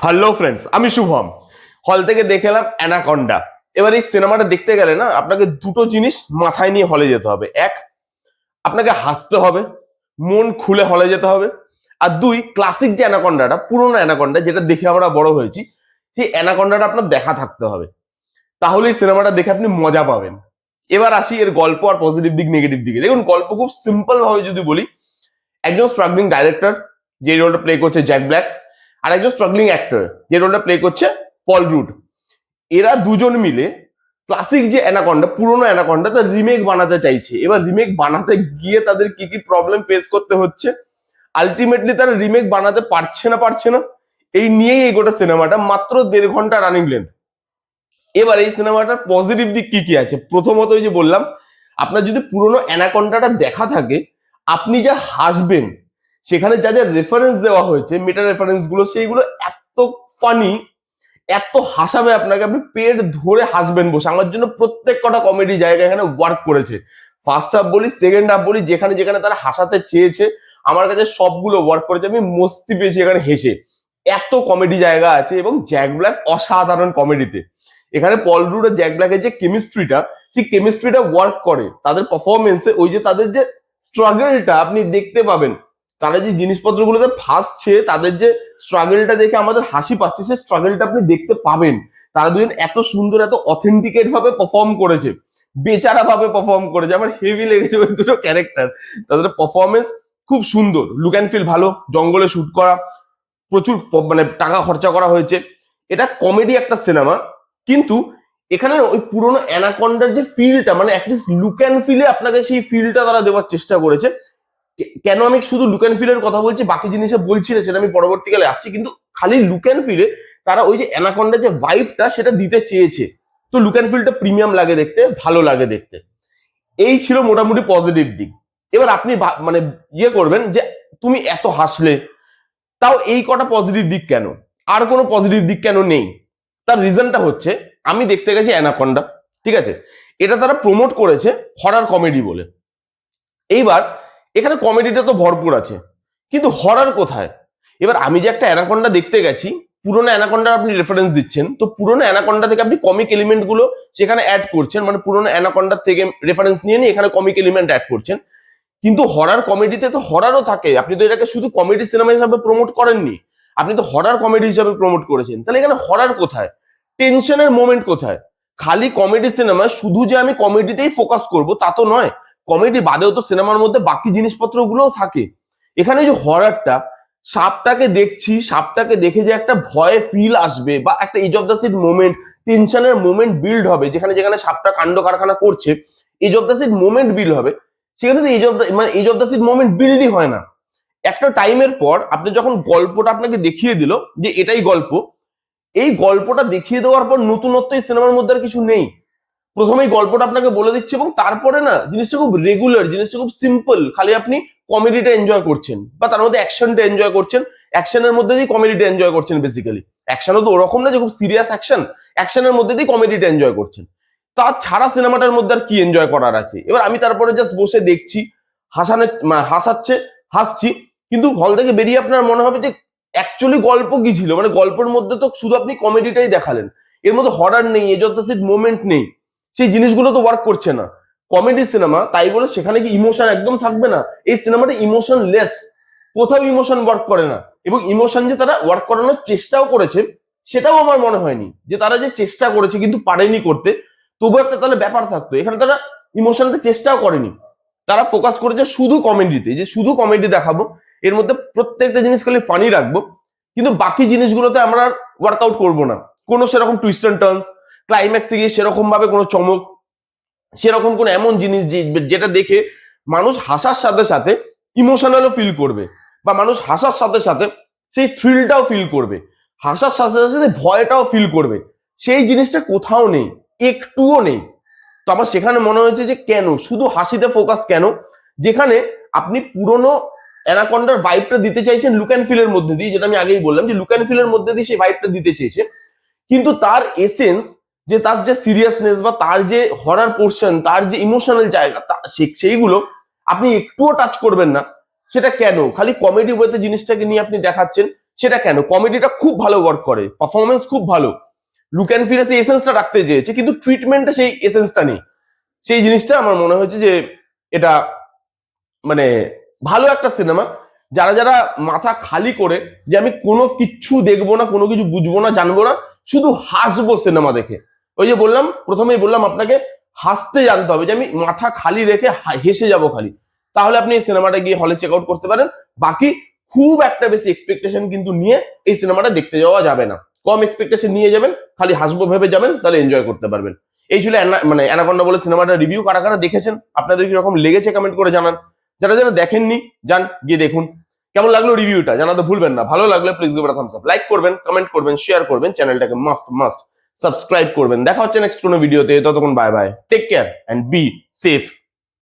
Hello friends, আমি শুভম। হল থেকে দেখে এলাম অ্যানাকন্ডা। এবার এই সিনেমাটা দেখতে গেলে না আপনাকে দুটো জিনিস মাথায় নিয়ে হলে যেতে হবে। এক, আপনাকে হাসতে হবে, মন খুলে হলে যেতে হবে। আর দুই, ক্লাসিক যে অ্যানাকন্ডাটা, পুরোনো অ্যানাকন্ডা যেটা দেখে আমরা বড় হয়েছি, সেই অ্যানাকন্ডাটা আপনার দেখা থাকতে হবে। তাহলেই সিনেমাটা দেখে আপনি মজা পাবেন। এবার আসি এর গল্প আর পজিটিভ দিক নেগেটিভ দিকে। দেখুন, গল্প খুব সিম্পল ভাবে যদি বলি, একজন স্ট্রাগলিং ডাইরেক্টর যে রোলটা প্লে করছে জ্যাক ব্ল্যাক, আর একজন স্ট্রাগলিং অ্যাক্টর যে রোলটা প্লে করছে পল রুড, এরা দুজন মিলে ক্লাসিক যে অ্যানাকন্ডা, পুরোনো অ্যানাকন্ডা, তার রিমেক বানাতে চাইছে। এবার রিমেক বানাতে গিয়ে তাদের কি কি প্রবলেম ফেস করতে হচ্ছে, আলটিমেটলি তারা রিমেক বানাতে পারছে না, এই নিয়েই এই গোটা সিনেমাটা। মাত্র 1.5 ঘন্টা রানিং লেন্থ। এবার এই সিনেমাটার পজিটিভ দিক কি কি আছে? প্রথমত ওই যে বললাম, আপনার যদি পুরোনো অ্যানাকন্ডাটা দেখা থাকে, আপনি যা হাসবেন, সেখানে যা যা রেফারেন্স দেওয়া হয়েছে, মেটা রেফারেন্স গুলো, সেইগুলো এত ফানি, এত হাসাবে আপনাকে, আপনি পেট ধরে হাসবেন বসে। আমার জন্য প্রত্যেক কটা কমেডি জায়গা এখানে ওয়ার্ক করেছে। ফার্স্ট হাফ বলি, সেকেন্ড হাফ বলি, যেখানে যেখানে তারা হাসাতে চেয়েছে, আমার কাছে সবগুলো ওয়ার্ক করেছে। আমি মস্তি পেয়েছি এখানে হেসে। এত কমেডি জায়গা আছে, এবং জ্যাক ব্ল্যাক অসাধারণ কমেডিতে। এখানে পল রুড আর জ্যাক ব্ল্যাকের যে কেমিস্ট্রিটা, সেই কেমিস্ট্রিটা ওয়ার্ক করে তাদের পারফরমেন্সে। ওই যে তাদের যে স্ট্রাগলটা আপনি দেখতে পাবেন, তারা যে জিনিসপত্রগুলোতে ফাঁসছে, তাদের যে স্ট্রাগলটা দেখে আমাদের হাসি পাচ্ছে, সেই স্ট্রাগলটা আপনি দেখতে পাবেন। তারা দুজন এত সুন্দর, এত অথেন্টিকেট ভাবে পারফর্ম করেছে, বেচারা ভাবে পারফর্ম করেছে। আমার হেভি লেগেছে ওই দুটো ক্যারেক্টার, তাদের পারফরমেন্স খুব সুন্দর। লুক অ্যান্ড ফিল ভালো, জঙ্গলে শুট করা, প্রচুর মানে টাকা খরচা করা হয়েছে। এটা কমেডি একটা সিনেমা, কিন্তু এখানে ওই পুরোনো অ্যানাকন্ডার যে ফিলটা, মানে অ্যাটলিস্ট লুক অ্যান্ড ফিলে আপনাকে সেই ফিলটা তারা দেওয়ার চেষ্টা করেছে। কেন আমি শুধু লুক অ্যান্ড ফিলের কথা বলছি, বাকি জিনিসে বলছি না, সেটা আমি পরবর্তীকালে আসছি। কিন্তু খালি লুক অ্যান্ড ফিলে তারা ওই যে অ্যানাকন্ডার যে ভাইবটা, সেটা দিতে চেয়েছে। তো লুক অ্যান্ড ফিলটা প্রিমিয়াম লাগে দেখতে, ভালো লাগে দেখতে। এই ছিল মোটামুটি পজিটিভ দিক। এবার আপনি মানে ইয়ে করবেন যে তুমি এত হাসলে, তাও এই কটা পজিটিভ দিক কেন, আর কোনো পজিটিভ দিক কেন নেই? তার রিজনটা হচ্ছে, আমি দেখতে গেছি অ্যানাকন্ডা, ঠিক আছে, এটা তারা প্রমোট করেছে হরার কমেডি বলে। এইবার এখানে কমেডিটা তো ভরপুর আছে, কিন্তু হরার কোথায়? এবার আমি যে একটা অ্যানাকন্ডা দেখতে গেছি, পুরোনো অ্যানাকন্ডা আপনি রেফারেন্স দিচ্ছেন, তো পুরোনো অ্যানাকন্ডা থেকে আপনি কমিক এলিমেন্ট গুলো সেখানে অ্যাড করছেন, মানে পুরোনো অ্যানাকন্ডা থেকে রেফারেন্স নিয়ে নিয়ে এখানে কমিক এলিমেন্ট অ্যাড করছেন। কিন্তু হরার কমেডিতে তো হরারও থাকে, আপনি তো এটাকে শুধু কমেডি সিনেমা হিসাবে প্রমোট করেননি, আপনি তো হরার কমেডি হিসাবে প্রমোট করেছেন। তাহলে এখানে হরার কোথায়? টেনশনের মোমেন্ট কোথায়? খালি কমেডি সিনেমা, শুধু যে আমি কমেডিতেই ফোকাস করব তা তো নয়, কমেডি বাদেও তো সিনেমার মধ্যে বাকি জিনিসপত্র গুলোও থাকে। এখানে যে হরারটা, সাপটাকে দেখছি, সাপটাকে দেখে যে একটা ভয় ফিল আসবে, বা একটা edge of the seat moment, টেনশনের মোমেন্ট বিল্ড হবে, যেখানে যেখানে সাপটা কাণ্ড কারখানা করছে, edge of the seat moment build হবে। সেখানে তো edge of the seat moment বিল্ডই হয় না। একটা টাইমের পর আপনি যখন গল্পটা আপনাকে দেখিয়ে দিল যে এটাই গল্প, এই গল্পটা দেখিয়ে দেওয়ার পর নতুনত্ব এই সিনেমার মধ্যে আর কিছু নেই। প্রথমেই গল্পটা আপনাকে বলে দিচ্ছে, এবং তারপরে না জিনিসটা খুব রেগুলার, জিনিসটা খুব সিম্পল। খালি আপনি কমেডিটা এনজয় করছেন, বা তার মধ্যে অ্যাকশনটা এনজয় করছেন, অ্যাকশনের মধ্যে দিয়ে কমেডিটা এনজয় করছেন। বেসিক্যালি অ্যাকশনও তো ওরকম না যে খুব সিরিয়াস অ্যাকশন, অ্যাকশনের মধ্যে দিয়ে কমেডিটা এনজয় করছেন। তাছাড়া সিনেমাটার মধ্যে আর কি এনজয় করার আছে? এবার আমি তারপরে জাস্ট বসে দেখছি, হাসাচ্ছে, হাসছি, কিন্তু হল থেকে বেরিয়ে আপনার মনে হবে যে অ্যাকচুয়ালি গল্প কি ছিল। মানে গল্পের মধ্যে তো শুধু আপনি কমেডিটাই দেখালেন, এর মধ্যে হরার নেই, edge of the seat moment নেই, সেই জিনিসগুলো তো ওয়ার্ক করছে না। কমেডি সিনেমা তাই বলে সেখানে কি ইমোশন একদম থাকবে না? এই সিনেমাটা ইমোশন লেস, কোথাও ইমোশন ওয়ার্ক করে না। এবং ইমোশন যে তারা ওয়ার্ক করানোর চেষ্টাও করেছে, সেটাও আমার মনে হয়নি যে তারা যে চেষ্টা করেছে কিন্তু পারেনি করতে, তবু একটা তাহলে ব্যাপার থাকতো। এখানে তারা ইমোশনটা চেষ্টাও করেনি, তারা ফোকাস করেছে শুধু কমেডিতে, যে শুধু কমেডি দেখাবো, এর মধ্যে প্রত্যেকটা জিনিস খালি ফানি রাখবো, কিন্তু বাকি জিনিসগুলোতে আমরা ওয়ার্কআউট করবো না। কোনো সেরকম টুইস্ট অ্যান্ড টার্নস, ক্লাইম্যাক্সে গিয়ে সেরকম ভাবে কোনো চমক, সেরকম কোনো এমন জিনিস যেটা দেখে মানুষ হাসার সাথে সাথে ইমোশনালও ফিল করবে, বা মানুষ হাসার সাথে সাথে সেই থ্রিলটাও ফিল করবে, হাসার সাথে সাথে ভয়টাও ফিল করবে, সেই জিনিসটা কোথাও নেই, একটুও নেই। তো আমার সেখানে মনে হয়েছে যে কেন শুধু হাসিতে ফোকাস কেন, যেখানে আপনি পুরনো অ্যানাকন্ডার ভাইবটা দিতে চাইছেন লুক অ্যান্ড ফিলের মধ্যে দিয়ে, যেটা আমি আগেই বললাম যে লুক অ্যান্ড ফিলের মধ্যে দিয়ে সেই ভাইবটা দিতে চেয়েছে, কিন্তু তার এসেন্স, যে তার যে সিরিয়াসনেস, বা তার যে হরার পোর্শন, তার যে ইমোশনাল জায়গা, সেইগুলো আপনি একটুও টাচ করবেন না। সেটা কেন? খালি কমেডি ওয়েতে জিনিসটাকে নিয়ে আপনি দেখাচ্ছেন, সেটা কেন? কমেডিটা খুব ভালো ওয়ার্ক করে, পারফরমেন্স খুব ভালো, লুক অ্যান্ড ফিল সেই এসেন্সটা রাখতে চেয়েছে, কিন্তু ট্রিটমেন্টে সেই এসেন্সটা নেই। সেই জিনিসটা আমার মনে হয়েছে যে এটা মানে ভালো একটা সিনেমা। যারা যারা মাথা খালি করে যে আমি কোনো কিচ্ছু দেখবো না, কোনো কিছু বুঝবো না, জানবো না, শুধু হাসবো সিনেমা দেখে, ওই যে বললাম, প্রথমেই বললাম আপনাকে হাসতে জানতে হবে, যে আমি মাথা খালি রেখে হেসে যাব খালি, তাহলে আপনি এই সিনেমাটা গিয়ে হলে চেক আউট করতে পারেন। বাকি খুব একটা বেশি এক্সপেকটেশন কিন্তু নিয়ে এই সিনেমাটা দেখতে যাওয়া যাবে না। কম এক্সপেকটেশন নিয়ে যাবেন, খালি হাসবো ভেবে যাবেন, তাহলে এনজয় করতে পারবেন। এই ছিল মানে অ্যানাকন্ডা বলে সিনেমাটা রিভিউ। কারা কারা দেখেছেন, আপনাদের কিরকম লেগেছে কমেন্ট করে জানান। যারা যারা দেখেননি যান গিয়ে দেখুন। কেমন লাগলো রিভিউটা জানাতে ভুলবেন না। ভালো লাগলে please give it a Thums up, like করবেন, কমেন্ট করবেন, শেয়ার করবেন, চ্যানেলটাকে মাস্ট মাস্ট সাবস্ক্রাইব করবেন। দেখা হচ্ছে নেক্সট কোনো ভিডিওতে, ততক্ষণ bye bye, take care and be safe.